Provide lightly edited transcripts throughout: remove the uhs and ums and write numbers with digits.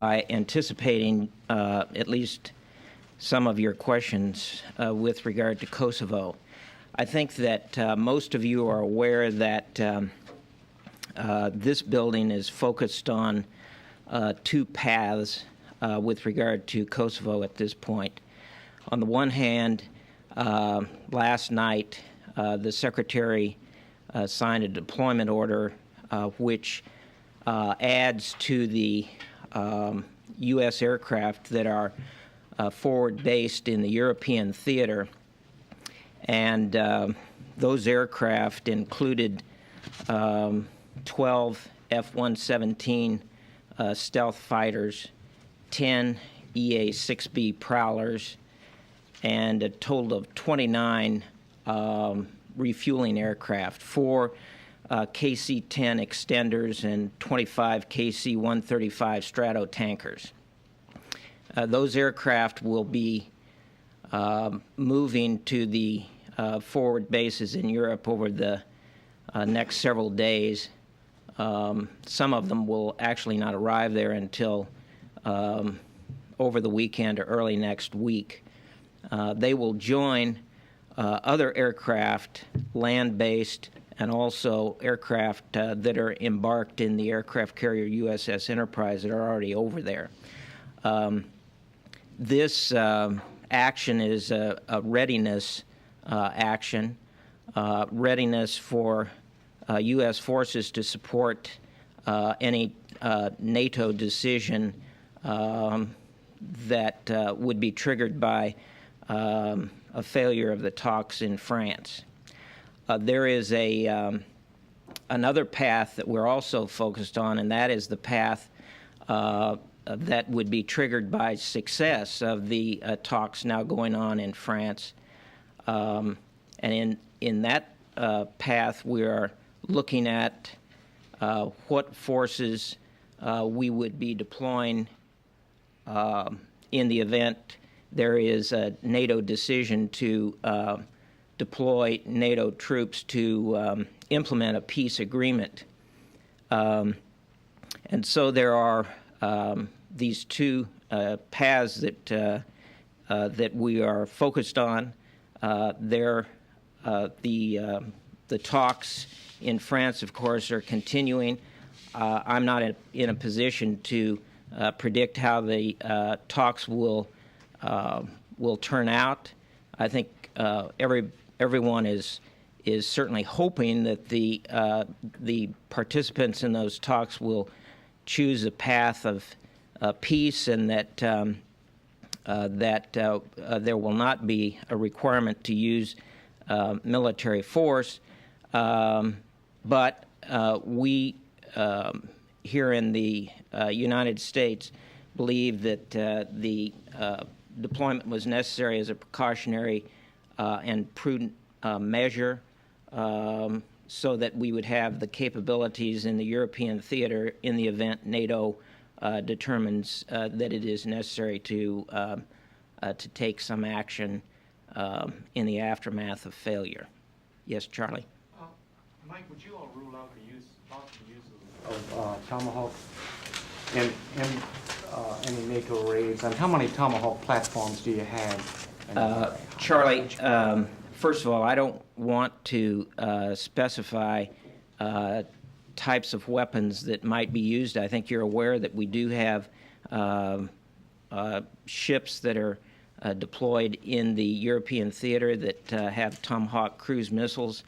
by anticipating at least some of your questions with regard to Kosovo. I think that most of you are aware that this building is focused on two paths with regard to Kosovo at this point. On the one hand, last night the Secretary signed a deployment order which adds to the U.S. aircraft that are forward-based in the European theater, and those aircraft included 12 F-117 stealth fighters, 10 EA-6B Prowlers, and a total of 29 refueling aircraft, 4 KC-10 extenders and 25 KC-135 Strato tankers. Those aircraft will be moving to the forward bases in Europe over the next several days. Some of them will actually not arrive there until over the weekend or early next week. They will join other aircraft, land-based, and also aircraft that are embarked in the aircraft carrier USS Enterprise that are already over there. This action is a readiness action, readiness for U.S. forces to support any NATO decision that would be triggered by a failure of the talks in France. There is another path that we're also focused on, and that is the path that would be triggered by success of the talks now going on in France. And in that path, we are looking at what forces we would be deploying in the event there is a NATO decision to deploy NATO troops to implement a peace agreement. And so there are these two paths that we are focused on. The talks in France, of course, are continuing. I'm not in a position to predict how the talks will turn out. I think everyone is certainly hoping that the participants in those talks will choose a path of peace, and that there will not be a requirement to use military force. But we here in the United States believe that the deployment was necessary as a precautionary and prudent measure, so that we would have the capabilities in the European theater in the event NATO determines that it is necessary to take some action in the aftermath of failure. Yes, Charlie? Mike, would you all rule out the use of Tomahawk in any NATO raids? And how many Tomahawk platforms do you have? Charlie, first of all, I don't want to specify types of weapons that might be used. I think you're aware that we do have ships that are deployed in the European theater that have Tomahawk cruise missiles.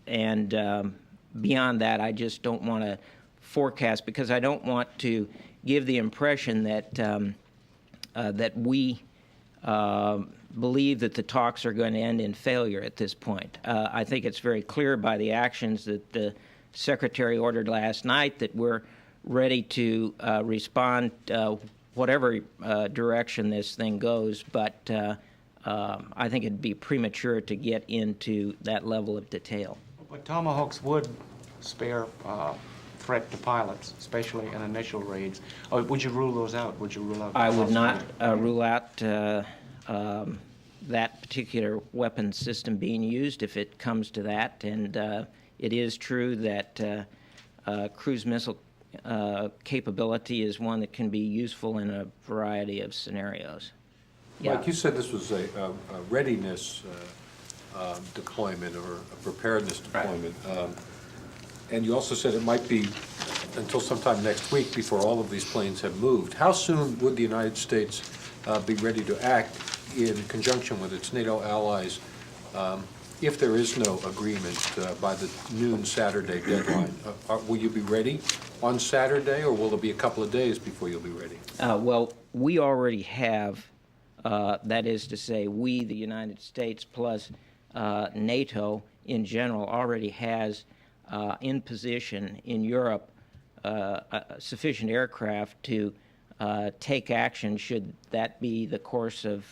And beyond that, I just don't want to forecast, because I don't want to give the impression that that we believe that the talks are going to end in failure at this point. I think it's very clear by the actions that the Secretary ordered last night that we're ready to respond whatever direction this thing goes, but I think it'd be premature to get into that level of detail. But Tomahawks would spare threat to pilots, especially in initial raids. Would you rule those out? Would you rule out? I would not rule out that particular weapon system being used if it comes to that. And it is true that cruise missile capability is one that can be useful in a variety of scenarios. Yeah. Mike, you said this was a readiness deployment or a preparedness deployment. Right. And you also said it might be until sometime next week before all of these planes have moved. How soon would the United States be ready to act in conjunction with its NATO allies if there is no agreement by the noon Saturday deadline? Will you be ready on Saturday, or will it be a couple of days before you'll be ready? Well, we already have, that is to say, we, the United States, plus NATO in general, already has in position in Europe sufficient aircraft to take action should that be the course of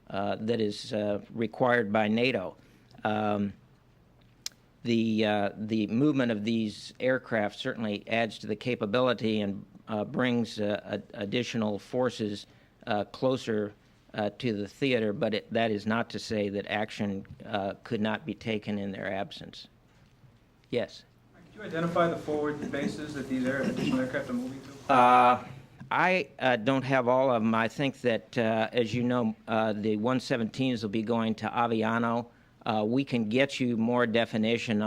that is required by NATO. The movement of these aircraft certainly adds to the capability and brings additional forces closer to the theater, but that is not to say that action could not be taken in their absence. Yes? Could you identify the forward bases that these additional aircraft are moving to? I don't have all of them. I think that, as you know, the 117s will be going to Aviano. We can get you more definition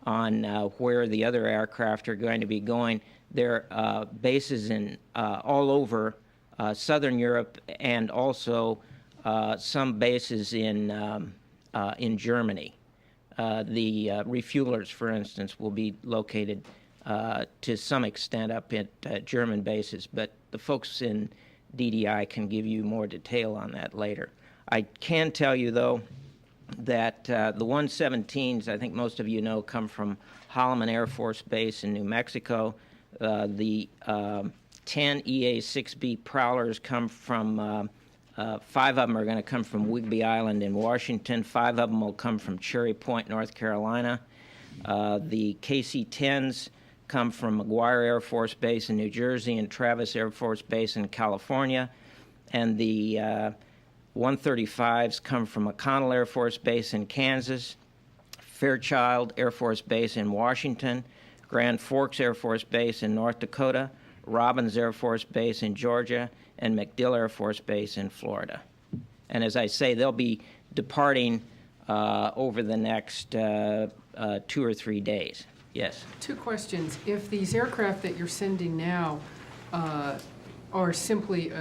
on where the other aircraft are going to be going. There are bases in all over Southern Europe and also some bases in Germany. The refuelers, for instance, will be located to some extent up at German bases, but the folks in DDI can give you more detail on that later. I can tell you, though, that the 117s, I think most of you know, come from Holloman Air Force Base in New Mexico. The 10 EA-6B Prowlers come from 5 of them are going to come from Whidbey Island in Washington. 5 of them will come from Cherry Point, North Carolina. The KC-10s come from McGuire Air Force Base in New Jersey and Travis Air Force Base in California. And the 135s come from McConnell Air Force Base in Kansas, Fairchild Air Force Base in Washington, Grand Forks Air Force Base in North Dakota, Robbins Air Force Base in Georgia, and MacDill Air Force Base in Florida. And as I say, they'll be departing over the next 2 or 3 days. Yes? 2 questions. If these aircraft that you're sending now are simply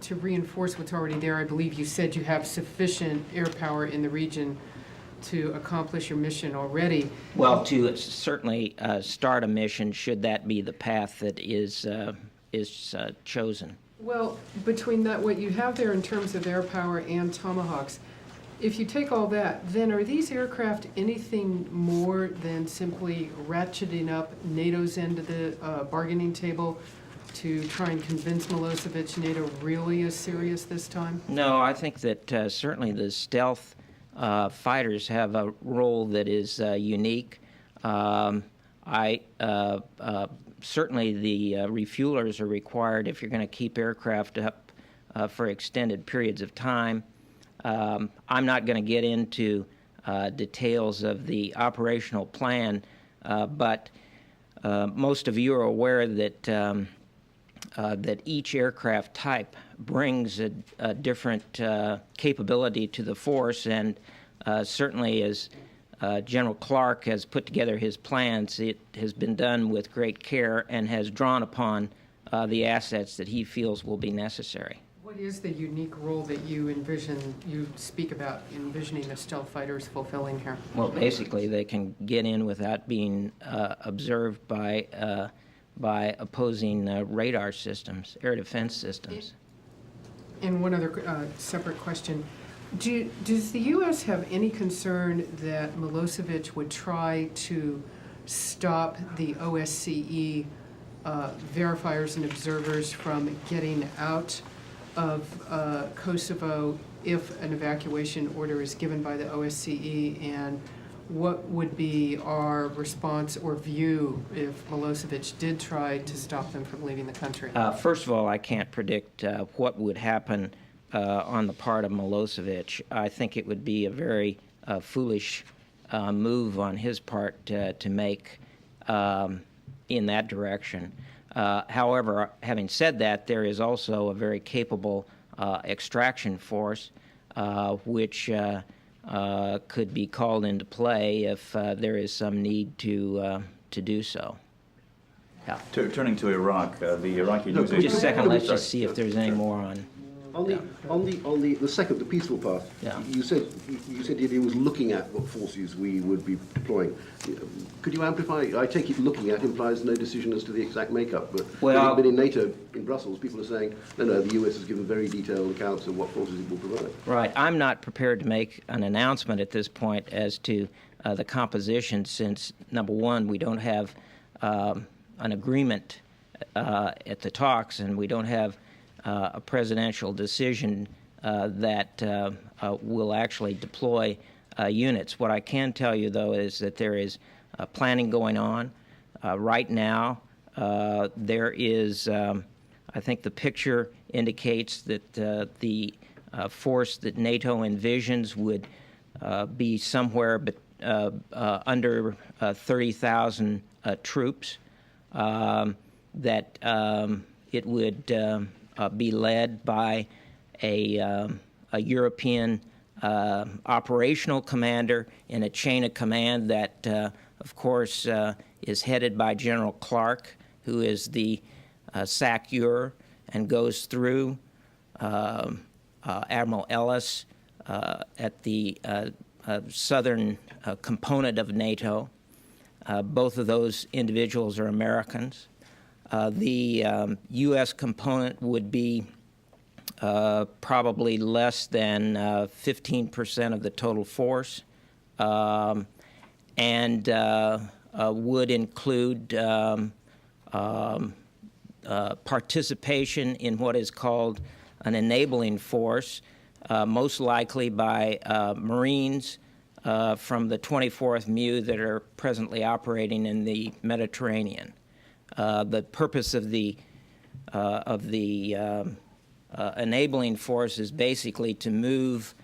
to reinforce what's already there, I believe you said you have sufficient air power in the region to accomplish your mission already. Well, to certainly start a mission, should that be the path that is chosen. Well, between that, what you have there in terms of air power and Tomahawks, if you take all that, then are these aircraft anything more than simply ratcheting up NATO's end of the bargaining table to try and convince Milosevic NATO really is serious this time? No, I think that certainly the stealth fighters have a role that is unique. Certainly the refuelers are required if you're going to keep aircraft up for extended periods of time. I'm not going to get into details of the operational plan, but most of you are aware that that each aircraft type brings a different capability to the force, and certainly as General Clark has put together his plans, it has been done with great care and has drawn upon the assets that he feels will be necessary. What is the unique role that you speak about envisioning the stealth fighters fulfilling here? Well, basically, they can get in without being observed by opposing radar systems, air defense systems. And one other separate question. Does the U.S. have any concern that Milosevic would try to stop the OSCE verifiers and observers from getting out of Kosovo if an evacuation order is given by the OSCE? And what would be our response or view if Milosevic did try to stop them from leaving the country? First of all, I can't predict what would happen on the part of Milosevic. I think it would be a very foolish move on his part to make in that direction. However, having said that, there is also a very capable extraction force which could be called into play if there is some need to do so. Yeah. Turning to Iraq, the Iraqi news Just a agency... second, let's just Sorry. see if there's any more on. On the second, the peaceful path, Yeah. you said it was looking at what forces we would be deploying. Could you amplify? I take it looking at implies no decision as to the exact makeup, but in NATO, in Brussels, people are saying, no, the US has given very detailed accounts of what forces it will provide. Right. I'm not prepared to make an announcement at this point as to the composition since, number one, we don't have an agreement at the talks, and we don't have a presidential decision that will actually deploy units. What I can tell you, though, is that there is planning going on. Right now, there is, I think the picture indicates that the force that NATO envisions would be somewhere under 30,000 troops, that it would be led by a European operational commander in a chain of command that, of course, is headed by General Clark, who is the SACEUR, and goes through Admiral Ellis at the southern component of NATO. Both of those individuals are Americans. The U.S. component would be probably less than 15% of the total force, and would include participation in what is called an enabling force, most likely by Marines from the 24th MU that are presently operating in the Mediterranean. The purpose of the enabling force is basically to move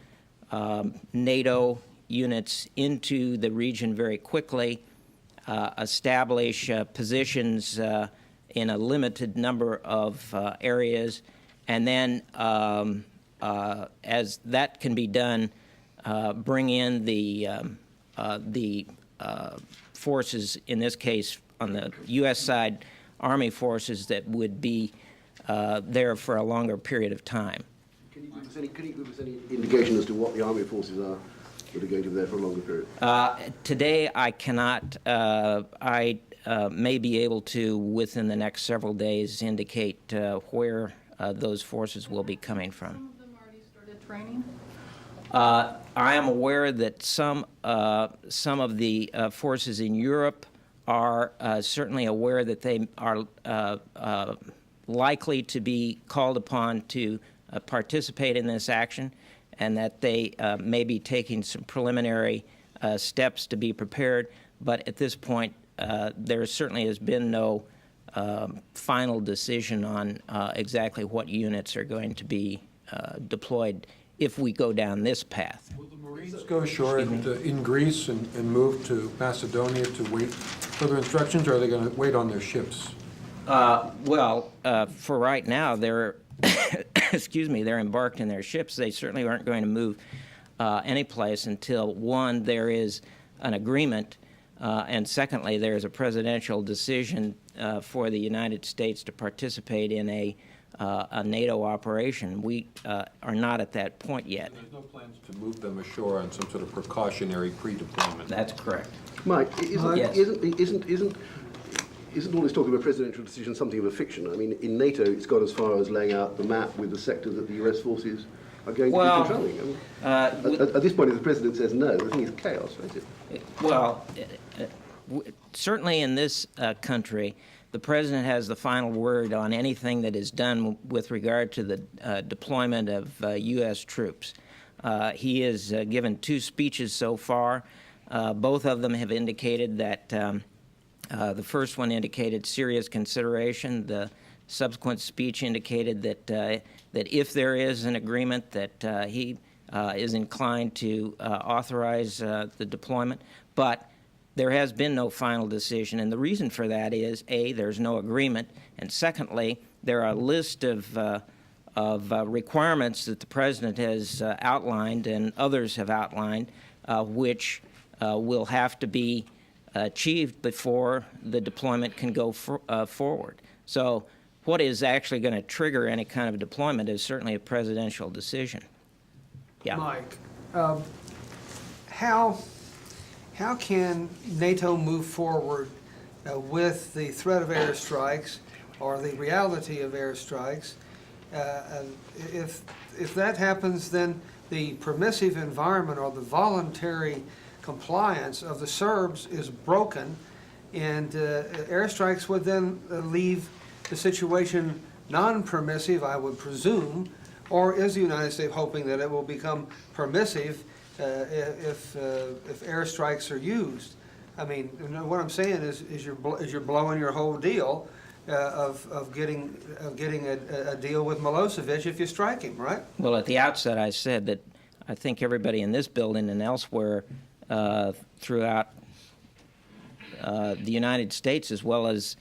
NATO units into the region very quickly, establish positions in a limited number of areas, and then, as that can be done, bring in the forces, in this case, on the U.S. side, Army forces that would be there for a longer period of time. Can you give us any indication as to what the Army forces are that are going to be there for a longer period? Today, I cannot. I may be able to, within the next several days, indicate where those forces will be coming from. Some of them already started training? I am aware that some of the forces in Europe are certainly aware that they are likely to be called upon to participate in this action, and that they may be taking some preliminary steps to be prepared. But at this point, there certainly has been no final decision on exactly what units are going to be deployed if we go down this path. Will the Marines go ashore in Greece and move to Macedonia to wait further instructions, or are they going to wait on their ships? Well, for right now, they're excuse me, they're embarked in their ships. They certainly aren't going to move any place until, one, there is an agreement, and secondly, there is a presidential decision for the United States to participate in a NATO operation. We are not at that point yet. And there's no plans to move them ashore on some sort of precautionary pre-deployment? That's correct. Mike, Yes. isn't all this talk of a presidential decision something of a fiction? I mean, in NATO, it's got as far as laying out the map with the sectors that the U.S. forces are going to be controlling. I mean, at this point, if the president says no, the thing is chaos, isn't it? Well, certainly in this country, the president has the final word on anything that is done with regard to the deployment of U.S. troops. He has given 2 speeches so far. Both of them have indicated that the first one indicated serious consideration. The subsequent speech indicated that if there is an agreement, that he is inclined to authorize the deployment. But there has been no final decision, and the reason for that is, A, there's no agreement, and secondly, there are a list of requirements that the President has outlined and others have outlined, which will have to be achieved before the deployment can go forward. So what is actually going to trigger any kind of deployment is certainly a presidential decision. Yeah. Mike, how can NATO move forward with the threat of airstrikes or the reality of airstrikes? If that happens, then the permissive environment or the voluntary compliance of the Serbs is broken, and airstrikes would then leave the situation non-permissive, I would presume, or is the United States hoping that it will become permissive if airstrikes are used? I mean, what I'm saying is you're blowing your whole deal of getting a deal with Milosevic if you strike him, right? Well, at the outset, I said that I think everybody in this building and elsewhere throughout the United States as well as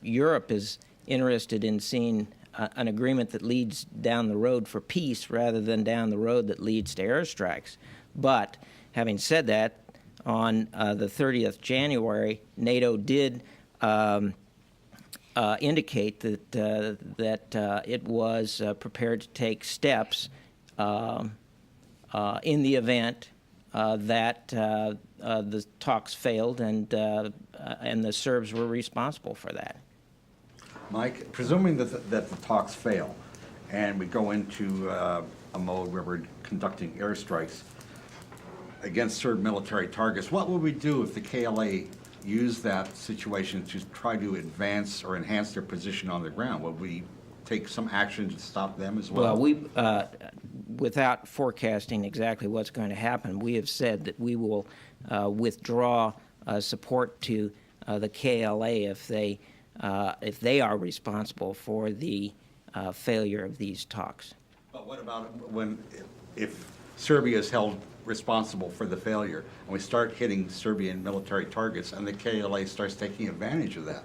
Europe is interested in seeing an agreement that leads down the road for peace rather than down the road that leads to airstrikes. But having said that, on the 30th January, NATO did indicate that it was prepared to take steps in the event that the talks failed, and the Serbs were responsible for that. Mike, presuming that the talks fail and we go into a mode where we're conducting airstrikes against Serb military targets, what would we do if the KLA used that situation to try to advance or enhance their position on the ground? Would we take some action to stop them as well? Well, without forecasting exactly what's going to happen, we have said that we will withdraw support to the KLA if they are responsible for the failure of these talks. But what about if Serbia is held responsible for the failure and we start hitting Serbian military targets and the KLA starts taking advantage of that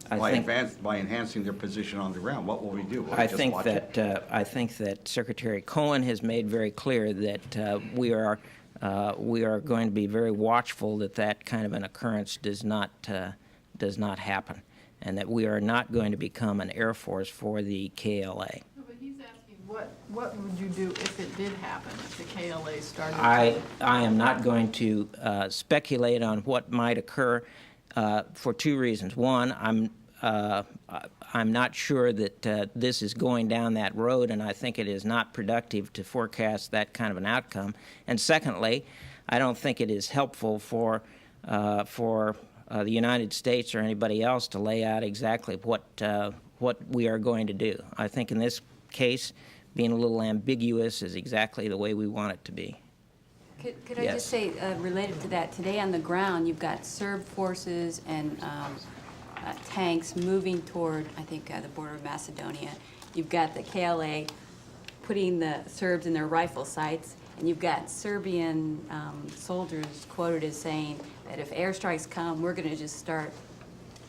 by enhancing their position on the ground? What will we do? Will we just watch it? I think that Secretary Cohen has made very clear that we are going to be very watchful that kind of an occurrence does not happen, and that we are not going to become an air force for the KLA. No, but he's asking, what would you do if it did happen, if the KLA started? I am not going to speculate on what might occur for two reasons. One, I'm not sure that this is going down that road, and I think it is not productive to forecast that kind of an outcome. And secondly, I don't think it is helpful for the United States or anybody else to lay out exactly what we are going to do. I think in this case, being a little ambiguous is exactly the way we want it to be. Could I just say, related to that, today on the ground, you've got Serb forces and tanks moving toward, I think, the border of Macedonia. You've got the KLA putting the Serbs in their rifle sights, and you've got Serbian soldiers quoted as saying that if airstrikes come, we're going to just start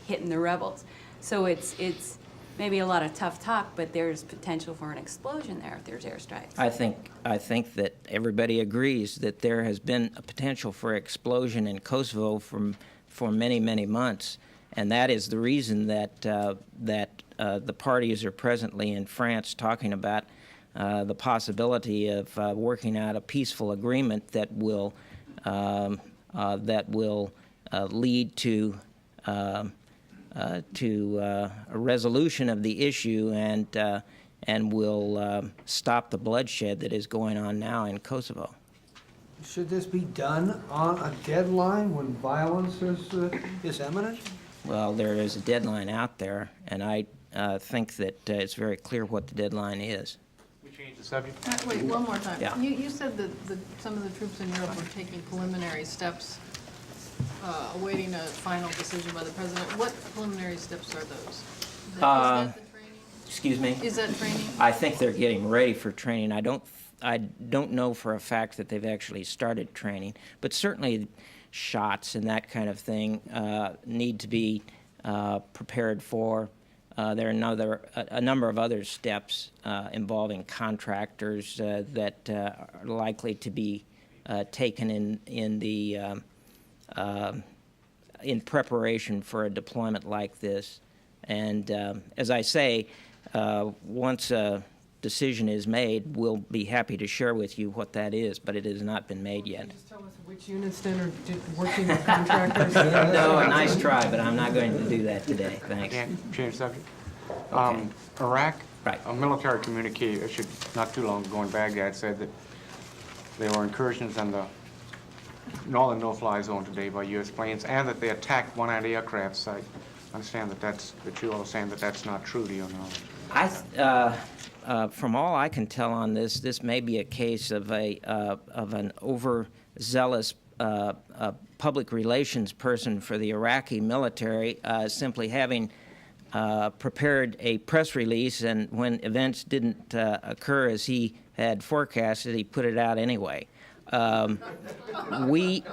hitting the rebels. So it's maybe a lot of tough talk, but there's potential for an explosion there if there's airstrikes. I think that everybody agrees that there has been a potential for explosion in Kosovo for many, many months, and that is the reason that the parties are presently in France talking about the possibility of working out a peaceful agreement that will lead to a resolution of the issue and will stop the bloodshed that is going on now in Kosovo. Should this be done on a deadline when violence is imminent? Well, there is a deadline out there, and I think that it's very clear what the deadline is. We change the subject? Wait, one more time. Yeah. You said that some of the troops in Europe were taking preliminary steps, awaiting a final decision by the president. What preliminary steps are those? Is that the training? Excuse me? Is that training? I think they're getting ready for training. I don't know for a fact that they've actually started training, but certainly shots and that kind of thing need to be prepared for. There are a number of other steps involving contractors that are likely to be taken in preparation for a deployment like this. And as I say, once a decision is made, we'll be happy to share with you what that is, but it has not been made yet. Can you just tell us which units then are working with contractors? No, a nice try, but I'm not going to do that today. Thanks. Can't change the subject. Okay. Iraq, Right. a military communique not too long ago in Baghdad said that there were incursions in the northern no-fly zone today by U.S. planes, and that they attacked one anti-aircraft site. I understand that you all are saying that that's not true to your knowledge. From all I can tell on this, this may be a case of an overzealous public relations person for the Iraqi military simply having prepared a press release, and when events didn't occur as he had forecasted, he put it out anyway. We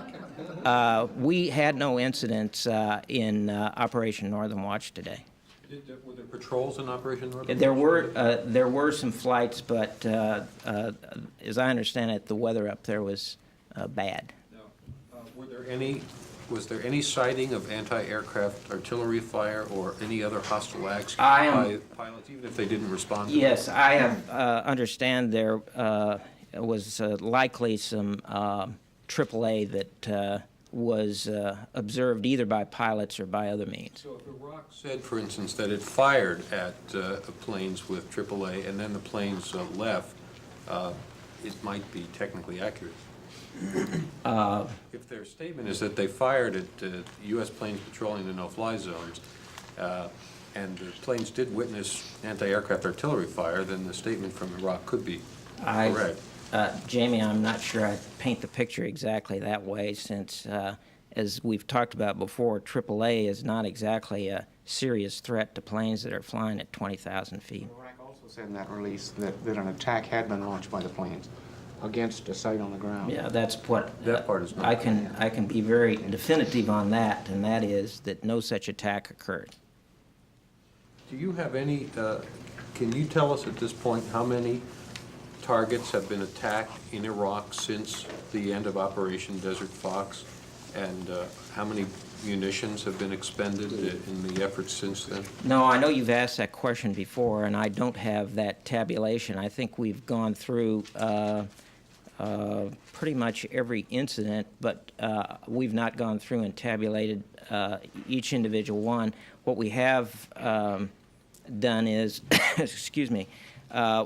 had no incidents in Operation Northern Watch today. Were there patrols in Operation Northern There were some flights, but as I understand it, the weather up there was bad. Was there any sighting of anti-aircraft artillery fire or any other hostile acts by pilots, even if they didn't respond to Yes, I have understand there was likely some AAA that was observed either by pilots or by other means. So if Iraq said, for instance, that it fired at planes with AAA and then the planes left, it might be technically accurate. If their statement is that they fired at U.S. planes patrolling the no-fly zones, and the planes did witness anti-aircraft artillery fire, then the statement from Iraq could be correct. Jamie, I'm not sure I paint the picture exactly that way, since, as we've talked about before, AAA is not exactly a serious threat to planes that are flying at 20,000 feet. Iraq also said in that release that an attack had been launched by the planes against a site on the ground. Yeah, that's what That part is not I can be very definitive on that, and that is that no such attack occurred. Do you have any, can you tell us at this point how many targets have been attacked in Iraq since the end of Operation Desert Fox, and how many munitions have been expended in the efforts since then? No, I know you've asked that question before, and I don't have that tabulation. I think we've gone through pretty much every incident, but we've not gone through and tabulated each individual one. What we have done is, excuse me,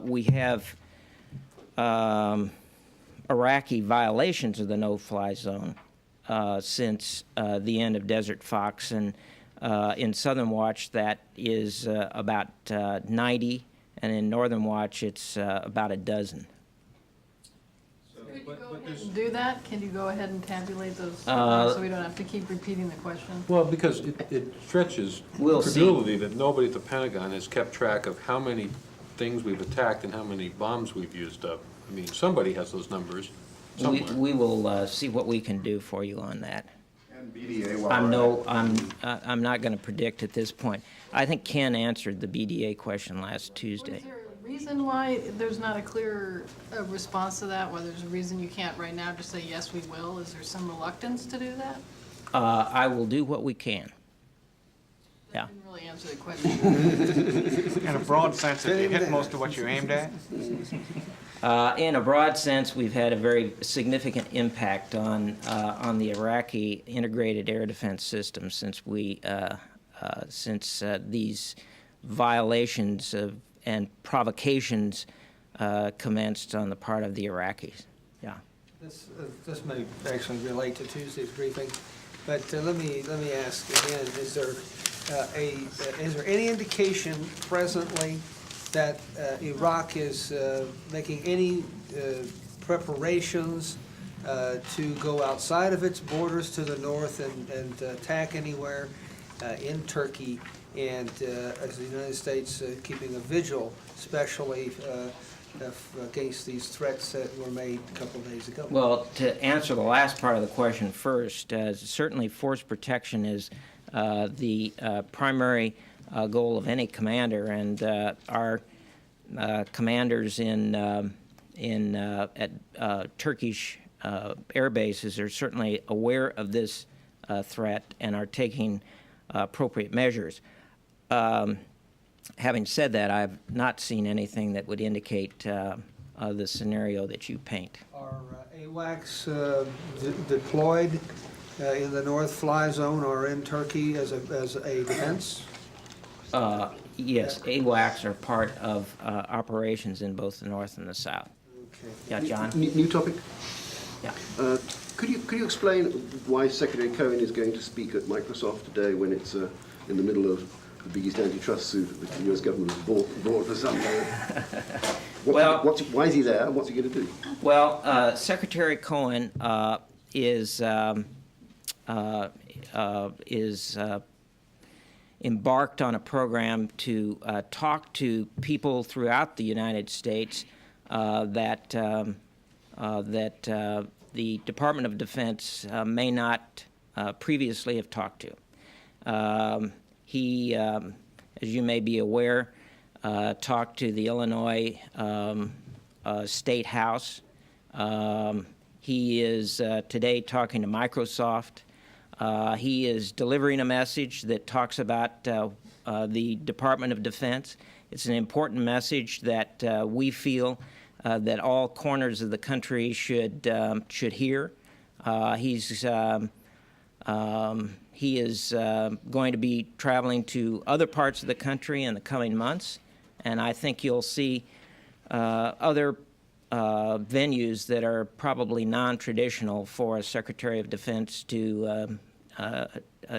we have Iraqi violations of the no-fly zone since the end of Desert Fox, and in Southern Watch that is about 90, and in Northern Watch it's about a dozen. Could you go ahead and do that? Can you go ahead and tabulate those so we don't have to keep repeating the question? Well, because it stretches We'll see. credulity that nobody at the Pentagon has kept track of how many things we've attacked and how many bombs we've used up. I mean, somebody has those numbers somewhere. We will see what we can do for you on that. And BDA, I'm not going to predict at this point. I think Ken answered the BDA question last Tuesday. Is there a reason why there's not a clear response to that? Whether there's a reason you can't right now just say, yes, we will? Is there some reluctance to do that? I will do what we can. Yeah. That didn't really answer the question. In a broad sense, have you hit most of what you aimed at? In a broad sense, we've had a very significant impact on the Iraqi integrated air defense system since these violations and provocations commenced on the part of the Iraqis. Yeah. This may actually relate to Tuesday's briefing, but let me ask again: is there any indication presently that Iraq is making any preparations to go outside of its borders to the north and attack anywhere in Turkey, and as the United States keeping a vigil, especially against these threats that were made a couple of days ago? Well, to answer the last part of the question first, certainly force protection is the primary goal of any commander, and our commanders at Turkish air bases are certainly aware of this threat and are taking appropriate measures. Having said that, I've not seen anything that would indicate the scenario that you paint. Are AWACS deployed in the North Fly Zone or in Turkey as a defense? Yes, AWACS are part of operations in both the North and the South. Okay. Yeah, John? New topic? Yeah. Could you explain why Secretary Cohen is going to speak at Microsoft today when it's in the middle of the biggest antitrust suit that the U.S. government has brought for some time? Why is he there, and what's he going to do? Well, Secretary Cohen is embarked on a program to talk to people throughout the United States that the Department of Defense may not previously have talked to. He, as you may be aware, talked to the Illinois State House. He is today talking to Microsoft. He is delivering a message that talks about the Department of Defense. It's an important message that we feel that all corners of the country should hear. He is going to be traveling to other parts of the country in the coming months, and I think you'll see other venues that are probably non-traditional for a Secretary of Defense to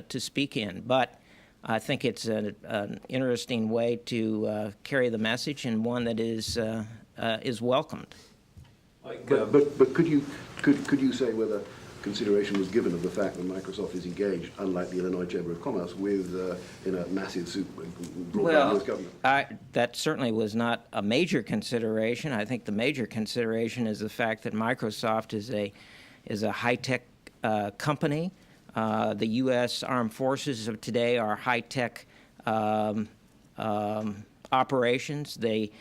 speak in. But I think it's an interesting way to carry the message, and one that is welcomed. But could you say whether consideration was given of the fact that Microsoft is engaged, unlike the Illinois Chamber of Commerce, with in a massive suit brought by the U.S. government? That certainly was not a major consideration. I think the major consideration is the fact that Microsoft is a high-tech company. The U.S. Armed Forces of today are high-tech operations. They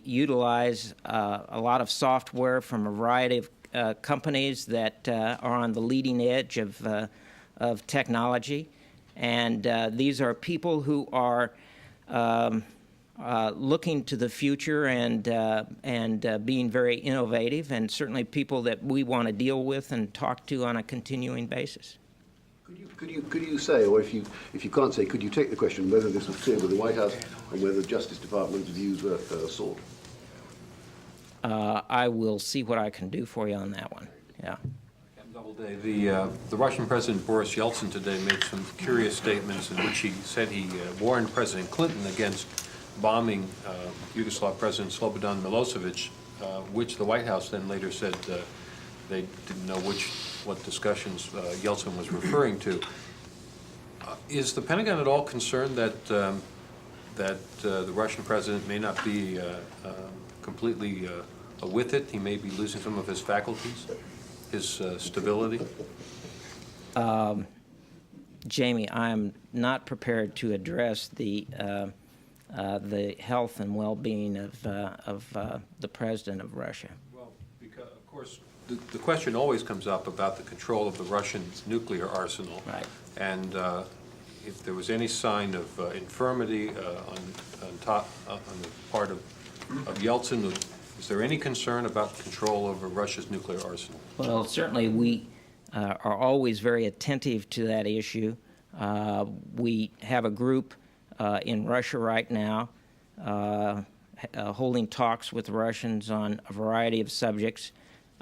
utilize a lot of software from a variety of companies that are on the leading edge of technology, and these are people who are looking to the future and being very innovative, and certainly people that we want to deal with and talk to on a continuing basis. Could you say, or if you can't say, could you take the question whether this was clear with the White House and whether the Justice Department's views were sought? I will see what I can do for you on that one. Yeah. Doubleday, the Russian President Boris Yeltsin today made some curious statements in which he said he warned President Clinton against bombing Yugoslav President Slobodan Milosevic, which the White House then later said they didn't know what discussions Yeltsin was referring to. Is the Pentagon at all concerned that the Russian president may not be completely with it? He may be losing some of his faculties, his stability? Jamie, I'm not prepared to address the health and well-being of the president of Russia. Well, because, of course, the question always comes up about the control of the Russian nuclear arsenal. Right. And if there was any sign of infirmity on the part of Yeltsin, is there any concern about control over Russia's nuclear arsenal? Well, certainly we are always very attentive to that issue. We have a group in Russia right now holding talks with Russians on a variety of subjects.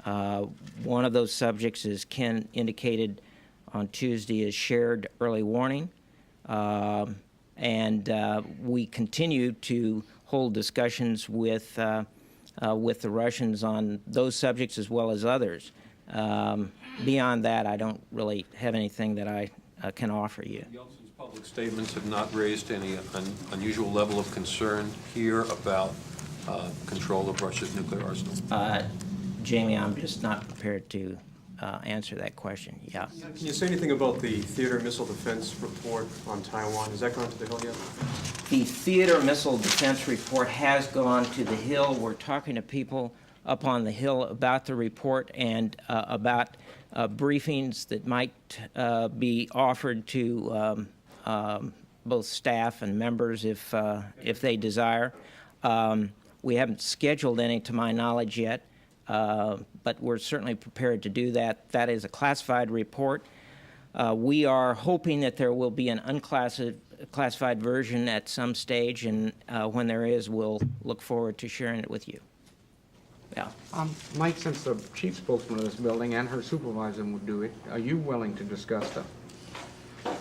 One of those subjects, as Ken indicated on Tuesday, is shared early warning. And we continue to hold discussions with the Russians on those subjects as well as others. Beyond that, I don't really have anything that I can offer you. Yeltsin's public statements have not raised any unusual level of concern here about control of Russia's nuclear arsenal? Jamie, I'm just not prepared to answer that question. Yeah. Can you say anything about the theater missile defense report on Taiwan? Has that gone to the Hill yet? The theater missile defense report has gone to the Hill. We're talking to people up on the Hill about the report and about briefings that might be offered to both staff and members if they desire. We haven't scheduled any to my knowledge yet, but we're certainly prepared to do that. That is a classified report. We are hoping that there will be an unclassified version at some stage, and when there is, we'll look forward to sharing it with you. Yeah. Mike, since the chief spokesman of this building and her supervisor would do it, are you willing to discuss the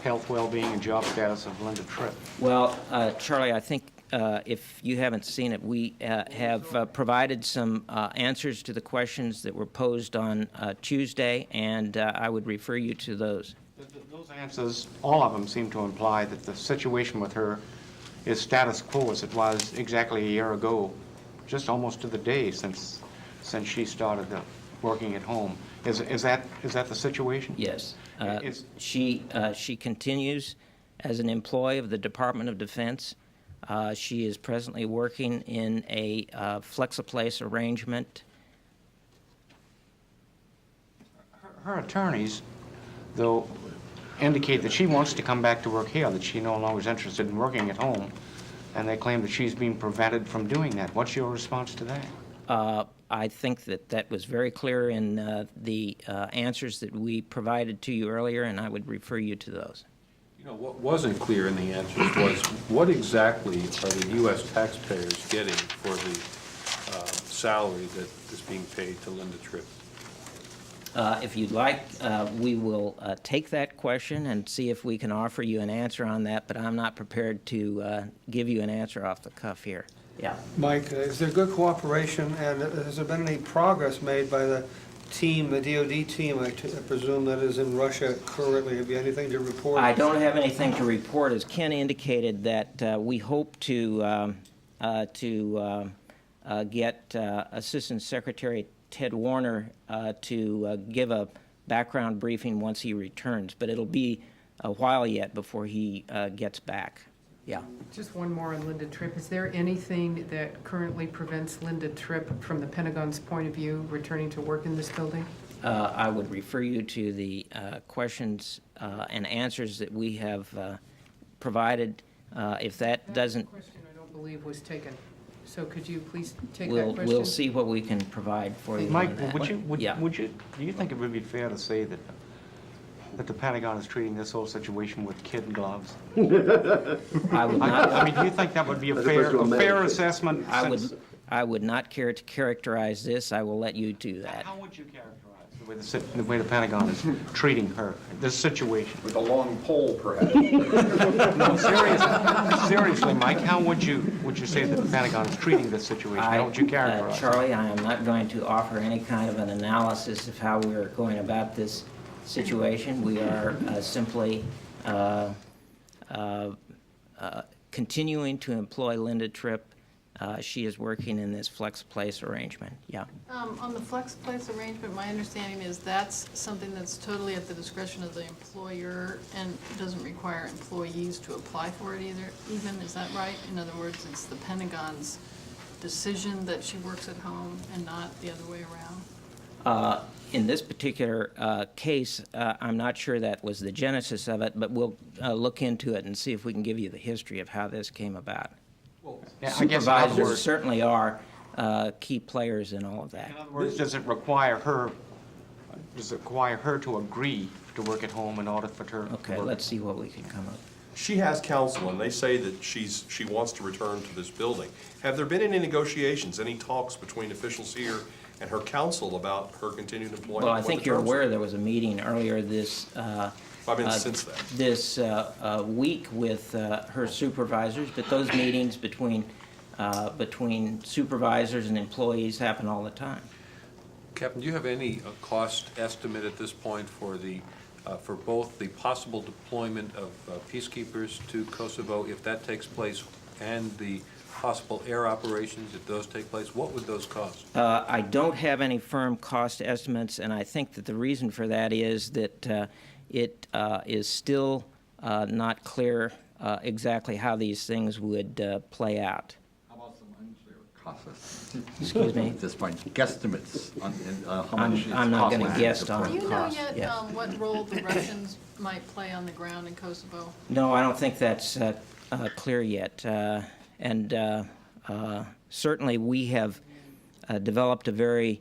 health, well-being, and job status of Linda Tripp? Well, Charlie, I think if you haven't seen it, we have provided some answers to the questions that were posed on Tuesday, and I would refer you to those. Those answers, all of them seem to imply that the situation with her is status quo as it was exactly a year ago, just almost to the day since she started working at home. Is that the situation? Yes. She continues as an employee of the Department of Defense. She is presently working in a flex-a-place arrangement. Her attorneys, though, indicate that she wants to come back to work here, that she no longer is interested in working at home, and they claim that she's being prevented from doing that. What's your response to that? I think that was very clear in the answers that we provided to you earlier, and I would refer you to those. You know, what wasn't clear in the answers was what exactly are the U.S. taxpayers getting for the salary that is being paid to Linda Tripp? If you'd like, we will take that question and see if we can offer you an answer on that, but I'm not prepared to give you an answer off the cuff here. Yeah. Mike, is there good cooperation, and has there been any progress made by the team, the DoD team, I presume that is in Russia currently? Have you anything to report? I don't have anything to report. As Ken indicated, that we hope to get Assistant Secretary Ted Warner to give a background briefing once he returns, but it'll be a while yet before he gets back. Yeah. Just one more on Linda Tripp. Is there anything that currently prevents Linda Tripp, from the Pentagon's point of view, returning to work in this building? I would refer you to the questions and answers that we have provided. If that doesn't... That question I don't believe was taken. So could you please take that question? We'll see what we can provide for you. Mike, on that. do you think it would be fair to say that the Pentagon is treating this whole situation with kid gloves? I would not. I mean, do you think that would be a fair assessment? I would not care to characterize this. I will let you do that. How would you characterize the way the Pentagon is treating her, this situation? With a long pole, perhaps. No, seriously, Mike, how would you say that the Pentagon is treating this situation? How would you characterize it? Charlie, I am not going to offer any kind of an analysis of how we are going about this situation. We are simply continuing to employ Linda Tripp. She is working in this flex place arrangement. Yeah. On the flex place arrangement, my understanding is that's something that's totally at the discretion of the employer and doesn't require employees to apply for it either. Even, is that right? In other words, it's the Pentagon's decision that she works at home and not the other way around? In this particular case, I'm not sure that was the genesis of it, but we'll look into it and see if we can give you the history of how this came about. Well, supervisors certainly are key players in all of that. In other words, does it require her to agree to work at home in order for her? Okay, let's see what we can come up with. She has counsel, and they say that she wants to return to this building. Have there been any negotiations, any talks between officials here and her counsel about her continued employment? Well, I think you're aware there was a meeting earlier this since then. This week with her supervisors, but those meetings between supervisors and employees happen all the time. Captain, do you have any cost estimate at this point for for both the possible deployment of peacekeepers to Kosovo, if that takes place, and the possible air operations if those take place? What would those cost? I don't have any firm cost estimates, and I think that the reason for that is that it is still not clear exactly how these things would play out. How about some unclear costs? Excuse me? Just my guesstimates on how much it's I'm not going to costing guess to on Do you know cost. yet Yes. what role the Russians might play on the ground in Kosovo? No, I don't think that's clear yet. And certainly we have developed a very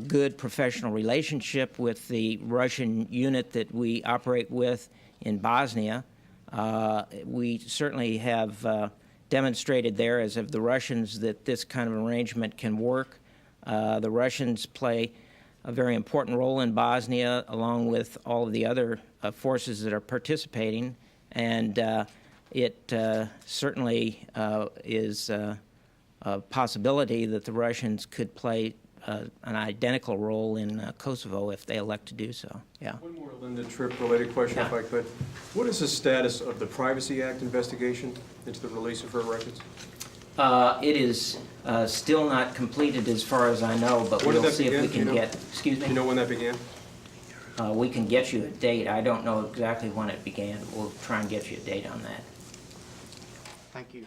good professional relationship with the Russian unit that we operate with in Bosnia. We certainly have demonstrated there, as have the Russians, that this kind of arrangement can work. The Russians play a very important role in Bosnia, along with all of the other forces that are participating, and it certainly is a possibility that the Russians could play an identical role in Kosovo if they elect to do so. Yeah. One more Linda Tripp-related question, if I could. What is the status of the Privacy Act investigation into the release of her records? It is still not completed as far as I know, but When did we'll that see if we begin? can get, excuse me? Do you know when that began? We can get you a date. I don't know exactly when it began. We'll try and get you a date on that. Thank you.